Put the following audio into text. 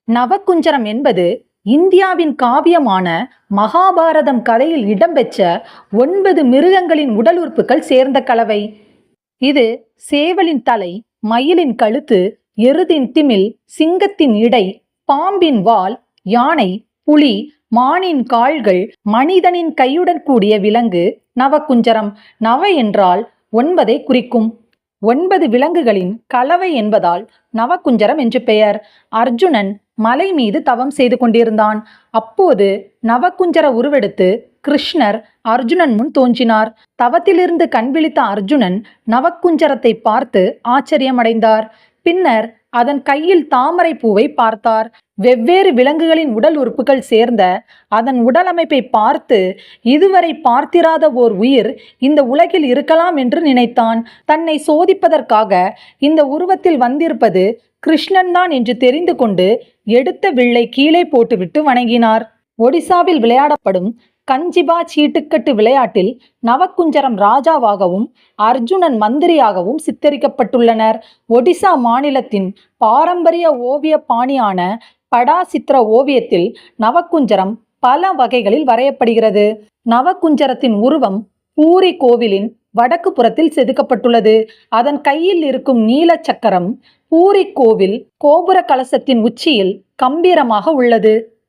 நவகுஞ்சரம் என்பது இந்தியாவின் காவியமான மகாபாரதம் கதையில் இடம்பெற்ற 9 மிருகங்களின் உடல் உறுப்புகள் சேர்ந்த கலவை. இது சேவலின் தலை, மயிலின் கழுத்து, எருதின் திமில், சிங்கத்தின் இடை, பாம்பின் வால், யானை, புலி, மானின் கால்கள், மனிதனின் கையுடன் கூடிய விலங்கு நவகுஞ்சரம். நவ என்றால் 9ஐ குறிக்கும். 9 விலங்குகளின் கலவை என்பதால் நவகுஞ்சரம் என்று பெயர். அர்ஜுனன் மலை மீது தவம் செய்து கொண்டிருந்தான். அப்போது நவகுஞ்சர உருவெடுத்து கிருஷ்ணர் அர்ஜுனன் முன் தோன்றினார். தவத்திலிருந்து கண்விழித்த அர்ஜுனன் நவகுஞ்சரத்தை பார்த்து ஆச்சரியமடைந்தார். பின்னர் அதன் கையில் தாமரை பூவை பார்த்தார். வெவ்வேறு விலங்குகளின் உடல் உறுப்புகள் சேர்ந்த அதன் உடலமைப்பை பார்த்து இதுவரை பார்த்திராத ஓர் உயிர் இந்த உலகில் இருக்கலாம் என்று நினைத்தான். தன்னை சோதிப்பதற்காக இந்த உருவத்தில் வந்திருப்பது கிருஷ்ணன் தான் என்று தெரிந்து கொண்டு எடுத்த வில்லை கீழே போட்டுவிட்டு வணங்கினார். ஒடிசாவில் விளையாடப்படும் கஞ்சிபா சீட்டுக்கட்டு விளையாட்டில் நவகுஞ்சரம் ராஜாவாகவும் அர்ஜுனன் மந்திரியாகவும் சித்தரிக்கப்பட்டுள்ளனர். ஒடிசா மாநிலத்தின் பாரம்பரிய ஓவிய பாணியான படாசித்ர ஓவியத்தில் நவகுஞ்சரம் பல வகைகளில் வரையப்படுகிறது. நவகுஞ்சரத்தின் உருவம் பூரி கோவிலின் வடக்கு புறத்தில் செதுக்கப்பட்டுள்ளது. அதன் கையில் இருக்கும் நீல சக்கரம் பூரி கோவில் கோபுர கலசத்தின் உச்சியில் கம்பீரமாக உள்ளது.